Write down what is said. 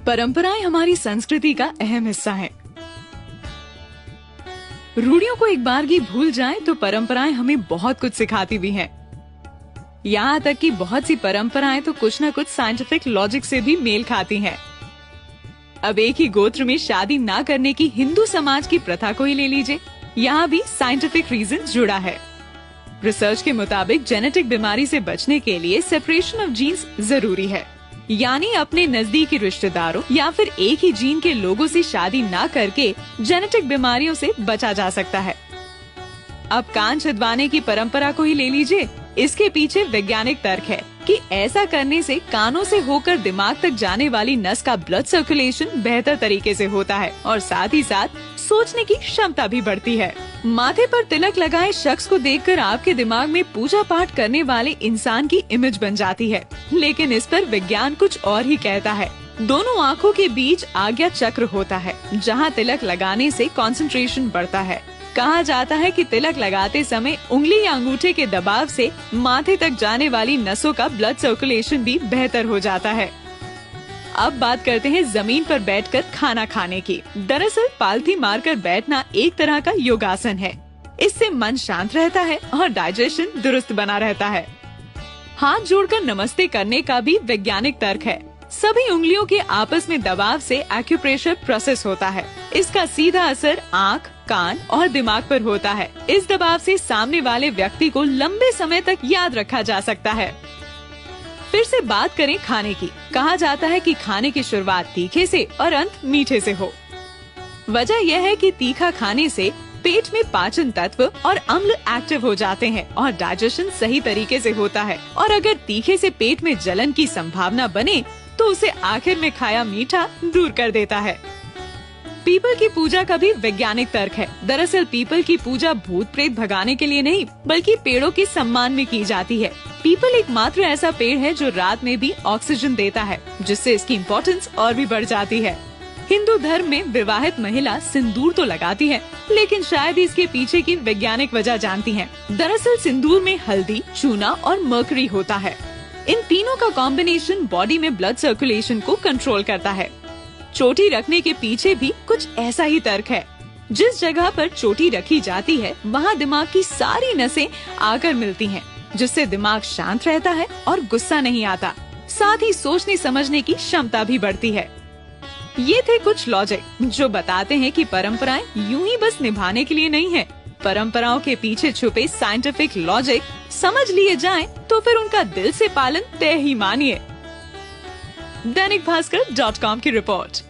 परंपराएं हमारी संस्कृति का अहम हिस्सा हैं। रूढ़ियों को एक बार की भूल जाएं तो परंपराएं हमें बहुत कुछ सिखाती भी हैं। यहाँ तक कि बहुत सी परंपराएं तो कुछ न कुछ साइंटिफिक लॉजिक से भी मेल खाती हैं। अब एक ही गोत्र में शादी ना करने की हिंदू समाज की प्रथा को ही ले लीजिए, यहाँ भी साइंटिफिक रीजन जुड़ा है। रिसर्च के मुताबिक जेनेटिक बीमारी से बचने के लिए सेपरेशन ऑफ जीन्स जरूरी है, यानी अपने नजदीकी रिश्तेदारों या फिर एक ही जीन के लोगों से शादी ना करके जेनेटिक बीमारियों से बचा जा सकता है। अब कान छिदवाने की परंपरा को ही ले लीजिए, इसके पीछे वैज्ञानिक तर्क है कि ऐसा करने से कानों से होकर दिमाग तक जाने वाली नस का ब्लड सर्कुलेशन बेहतर तरीके से होता है और साथ ही साथ सोचने की क्षमता भी बढ़ती है। माथे पर तिलक लगाए शख्स को देखकर आपके दिमाग में पूजा पाठ करने वाले इंसान की इमेज बन जाती है, लेकिन इस पर विज्ञान कुछ और ही कहता है। दोनों आँखों के बीच आज्ञा चक्र होता है, जहाँ तिलक लगाने से कंसंट्रेशन बढ़ता है। कहा जाता है कि तिलक लगाते समय उंगली या अंगूठे के दबाव से माथे तक जाने वाली नसों का ब्लड सर्कुलेशन भी बेहतर हो जाता है। अब बात करते हैं जमीन पर बैठकर खाना खाने की। दरअसल पालथी मारकर बैठना एक तरह का योगासन है। इससे मन शांत रहता है और डाइजेशन दुरुस्त बना रहता है। हाथ जोड़कर नमस्ते करने का भी वैज्ञानिक तर्क है। सभी उंगलियों के आपस में दबाव से एक्यूप्रेशर प्रोसेस होता है। इसका सीधा असर आँख, कान और दिमाग पर होता है। इस दबाव से सामने वाले व्यक्ति को लंबे समय तक याद रखा जा सकता है। फिर से बात करें खाने की। कहा जाता है कि खाने की शुरुआत तीखे से और अंत मीठे से हो। वजह यह है कि तीखा खाने से पेट में पाचन तत्व और अम्ल एक्टिव हो जाते हैं और डाइजेशन सही तरीके से होता है। और अगर तीखे से पेट में जलन की संभावना बने तो उसे आखिर में खाया मीठा दूर कर देता है। पीपल की पूजा का भी वैज्ञानिक तर्क है। दरअसल पीपल की पूजा भूत प्रेत भगाने के लिए नहीं, बल्कि पेड़ों के सम्मान में की जाती है। पीपल एकमात्र ऐसा पेड़ है जो रात में भी ऑक्सीजन देता है, जिससे इसकी इम्पोर्टेंस और भी बढ़ जाती है। हिंदू धर्म में विवाहित महिला सिंदूर तो लगाती है, लेकिन शायद इसके पीछे की वैज्ञानिक वजह जानती है। दरअसल सिंदूर में हल्दी, चूना और मर्करी होता है। इन तीनों का कॉम्बिनेशन बॉडी में ब्लड सर्कुलेशन को कंट्रोल करता है। चोटी रखने के पीछे भी कुछ ऐसा ही तर्क है। जिस जगह पर चोटी रखी जाती है वहाँ दिमाग की सारी नसें आकर मिलती हैं, जिससे दिमाग शांत रहता है और गुस्सा नहीं आता। साथ ही सोचने समझने की क्षमता भी बढ़ती है। ये थे कुछ लॉजिक जो बताते हैं कि परंपराएं यूं ही बस निभाने के लिए नहीं है। परंपराओं के पीछे छुपे साइंटिफिक लॉजिक समझ लिए जाएं तो फिर उनका दिल से पालन तय ही मानिए। दैनिक भास्कर.com की रिपोर्ट।